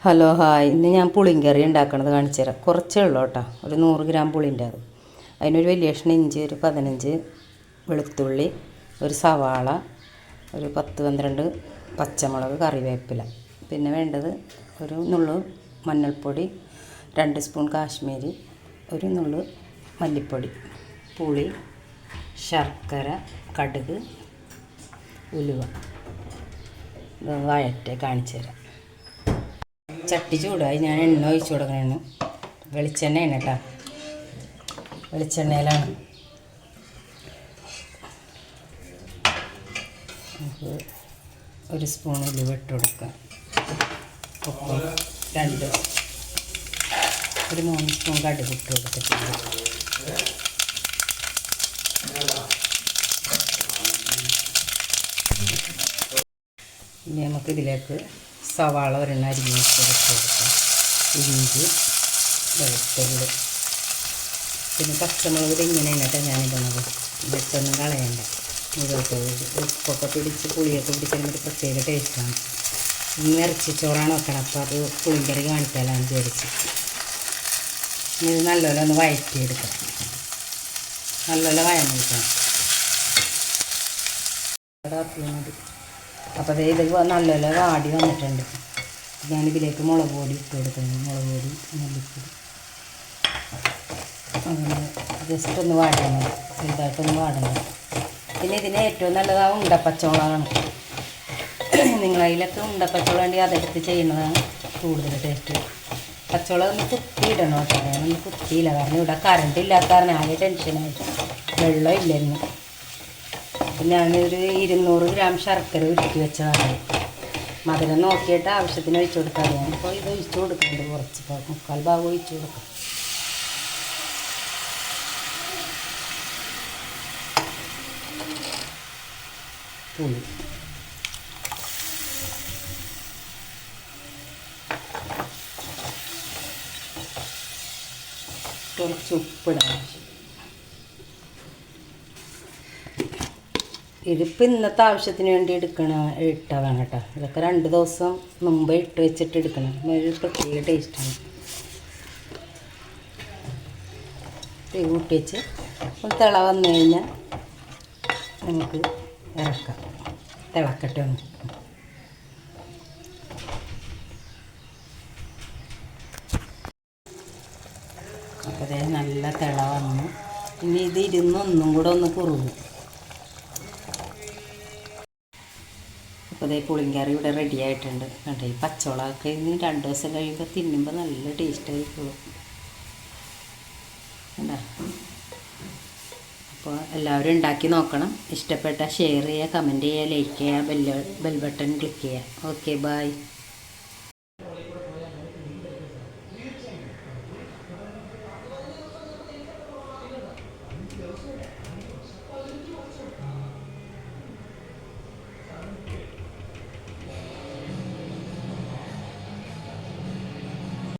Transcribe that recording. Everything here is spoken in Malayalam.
ഹലോ ഹായ്, ഇന്ന് ഞാൻ പുളിങ്കറി ഉണ്ടാക്കണത് കാണിച്ചു തരാം. കുറച്ചേ ഉള്ളൂ കേട്ടോ, ഒരു 100 ഗ്രാം പുളിൻ്റെ അത്. അതിനൊരു വലിയ കഷ്ണം ഇഞ്ചി, ഒരു 15 വെളുത്തുള്ളി, ഒരു സവാള, ഒരു 10-12 പച്ചമുളക്, കറിവേപ്പില. പിന്നെ വേണ്ടത് ഒരു നുള്ളു മഞ്ഞൾപ്പൊടി, 2 സ്പൂൺ കാശ്മീരി, ഒരു നുള്ളു മല്ലിപ്പൊടി, പുളി, ശർക്കര, കടുക്, ഉലുവ. ഇത് വഴറ്റി കാണിച്ചു തരാം. ചട്ടി ചൂടായി, ഞാൻ എണ്ണ ഒഴിച്ചു കൊടുക്കണേന്ന്. വെളിച്ചെണ്ണയാണ് കേട്ടോ, വെളിച്ചെണ്ണയിലാണ്. നമുക്ക് ഒരു സ്പൂൺ ഉലുവ ഇട്ട് കൊടുക്കാം. ഉപ്പ് 2, ഒരു 3 സ്പൂൺ കടുക് ഇട്ട് കൊടുത്തിട്ടുണ്ട്. ഇനി നമുക്കിതിലേക്ക് സവാള ഒരെണ്ണം അരിഞ്ഞ് ഇട്ട് കൊടുക്കാം. ഇഞ്ചി, വെളുത്തുള്ളി, പിന്നെ പച്ചമുളക് ഇങ്ങനെ കേട്ടോ ഞാനിടുന്നത്. വെട്ടൊന്നും കളയണ്ട. ഉപ്പൊക്കെ പിടിച്ച് പുളിയൊക്കെ പിടിച്ചിരുന്നിട്ട് പ്രത്യേക ടേസ്റ്റാണ്. ഇന്ന് ഇറച്ചിച്ചോറാണ് വെക്കണം, അപ്പോൾ അത് പുളിങ്കറി കാണിക്കാനാണ് വിചാരിച്ച്. ഇത് നല്ലപോലെ ഒന്ന് വഴറ്റിയെടുക്കാം. നല്ലപോലെ വഴഞ്ഞെടുക്കണം. മതി. അപ്പോൾ ഇത് നല്ലപോലെ വാടി വന്നിട്ടുണ്ട്. ഞാനിതിലേക്ക് മുളക് പൊടി ഇട്ട് കൊടുക്കുന്നു. മുളക് പൊടി, മല്ലിപ്പൊടി, അങ്ങനെ ജസ്റ്റ് ഒന്ന് വാടണം, ചെറുതായിട്ടൊന്ന് വാടണം. പിന്നെ ഇതിന് ഏറ്റവും നല്ലതാണ് ഉണ്ടപ്പച്ചോളമാണ്. നിങ്ങളതിലൊക്കെ ഉണ്ടപ്പച്ചോളം ഉണ്ടെങ്കിൽ അതെടുത്ത് ചെയ്യുന്നതാണ് കൂടുതൽ ടേസ്റ്റ്. പച്ചോളം ഒന്ന് കുത്തിയിടണം കേട്ടോ. ഞാനൊന്ന് കുത്തിയില്ല, കാരണം ഇവിടെ കറണ്ട് ഇല്ലാത്ത കാരണം ആകെ ടെൻഷനായി. വെള്ളം ഇല്ലെന്ന്. ഞാനൊരു 200 ഗ്രാം ശർക്കര ഉരുക്കി വെച്ചതാണ്. മധുരം നോക്കിയിട്ട് ആവശ്യത്തിന് ഒഴിച്ചു കൊടുക്കാം. ഞാനിപ്പോൾ ഇത് ഒഴിച്ചു കൊടുക്കുന്നുണ്ട്, കുറച്ച് 3/4 ഭാഗം ഒഴിച്ചു കൊടുക്കാം. പുളി, കുറച്ച് ഉപ്പിടാം. ഇതിപ്പോൾ ഇന്നത്തെ ആവശ്യത്തിന് വേണ്ടി ഇട്ടതാണ് കേട്ടോ. ഇതൊക്കെ 2 ദിവസം മുമ്പ് ഇട്ട് വെച്ചിട്ട് എടുക്കണം. ഒരു പ്രത്യേക ടേസ്റ്റാണ്. തീ കൂട്ടി വെച്ച് ഒന്ന് തിള വന്നു കഴിഞ്ഞാൽ നമുക്ക് ഇറക്കാം. തിളക്കട്ടെ ഒന്ന്. അപ്പോൾ അതേ നല്ല തിള വന്നു. ഇനി ഇത് ഒന്നും കൂടെ ഒന്ന് കുറുകും. അപ്പോൾ അതേ പുളിങ്കറി ഇവിടെ റെഡി ആയിട്ടുണ്ട്. കണ്ടോ, ഈ പച്ചവളമൊക്കെ ഇനി 2 ദിവസം കഴിയുമ്പോൾ തിന്നുമ്പോൾ നല്ല ടേസ്റ്റായിരിക്കുള്ളൂ. കണ്ടോ. അപ്പോൾ എല്ലാവരും ഉണ്ടാക്കി നോക്കണം. ഇഷ്ടപ്പെട്ടാൽ ഷെയർ ചെയ്യുക, കമൻറ്റ് ചെയ്യുക, ലൈക്ക് ചെയ്യുക, ബെൽ ബട്ടൺ ക്ലിക്ക് ചെയ്യുക. Okay, by.